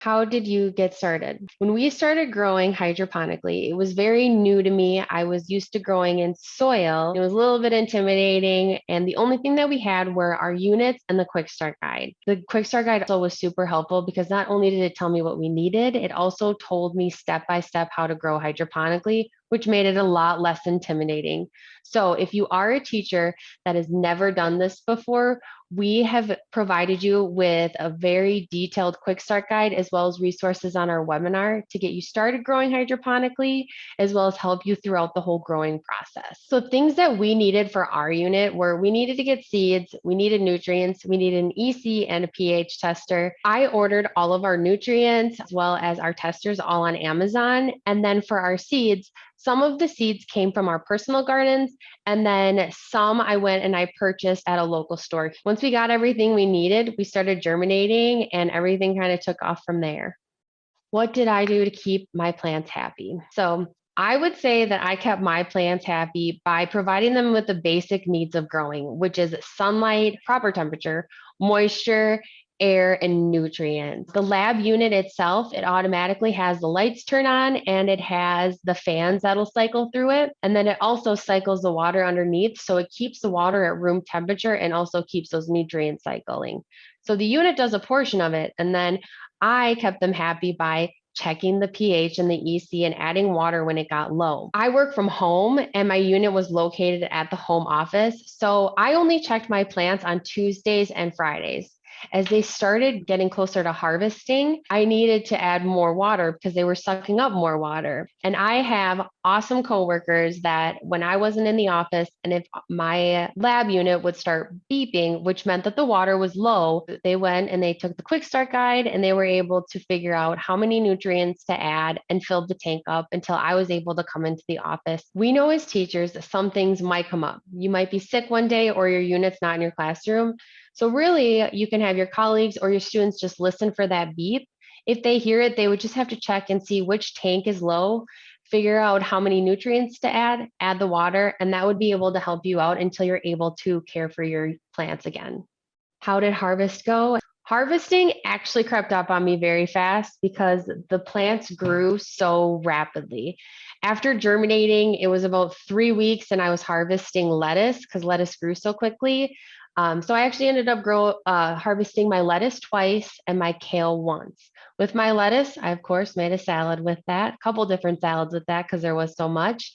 How did you get started? When we started growing hydroponically, it was very new to me. I was used to growing in soil. It was a little bit intimidating. And the only thing that we had were our units and the quick start guide. The quick start guide also was super helpful because not only did it tell me what we needed, it also told me step by step how to grow hydroponically, which made it a lot less intimidating. So if you are a teacher that has never done this before, we have provided you with a very detailed quick start guide as well as resources on our webinar to get you started growing hydroponically, as well as help you throughout the whole growing process. So things that we needed for our unit were we needed to get seeds, we needed nutrients, we needed an EC and a pH tester. I ordered all of our nutrients as well as our testers all on Amazon. And then for our seeds, some of the seeds came from our personal gardens, and then some I went and I purchased at a local store. Once we got everything we needed, we started germinating and everything kind of took off from there. What did I do to keep my plants happy? So I would say that I kept my plants happy by providing them with the basic needs of growing, which is sunlight, proper temperature, moisture, air, and nutrients. The lab unit itself, it automatically has the lights turn on and it has the fans that'll cycle through it. And then it also cycles the water underneath. So it keeps the water at room temperature and also keeps those nutrients cycling. So the unit does a portion of it. And then I kept them happy by checking the pH and the EC and adding water when it got low. I work from home and my unit was located at the home office. So I only checked my plants on Tuesdays and Fridays. As they started getting closer to harvesting, I needed to add more water because they were sucking up more water. And I have awesome coworkers that when I wasn't in the office and if my lab unit would start beeping, which meant that the water was low, they went and they took the quick start guide and they were able to figure out how many nutrients to add and filled the tank up until I was able to come into the office. We know as teachers that some things might come up. You might be sick one day or your unit's not in your classroom. So really, you can have your colleagues or your students just listen for that beep. If they hear it, they would just have to check and see which tank is low, figure out how many nutrients to add the water, and that would be able to help you out until you're able to care for your plants again. How did harvest go? Harvesting actually crept up on me very fast because the plants grew so rapidly. After germinating, it was about 3 weeks and I was harvesting lettuce because lettuce grew so quickly. So I actually ended up harvesting my lettuce twice and my kale once. With my lettuce, I of course made a salad with that, a couple different salads with that because there was so much.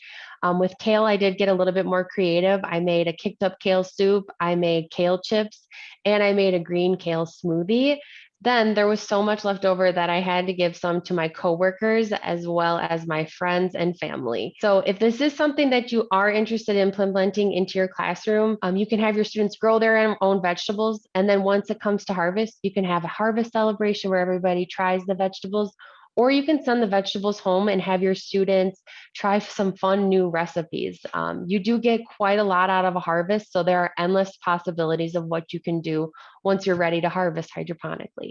With kale, I did get a little bit more creative. I made a kicked up kale soup, I made kale chips, and I made a green kale smoothie. Then there was so much left over that I had to give some to my coworkers as well as my friends and family. So if this is something that you are interested in implementing into your classroom, you can have your students grow their own vegetables. And then once it comes to harvest, you can have a harvest celebration where everybody tries the vegetables, or you can send the vegetables home and have your students try some fun new recipes. You do get quite a lot out of a harvest, so there are endless possibilities of what you can do once you're ready to harvest hydroponically.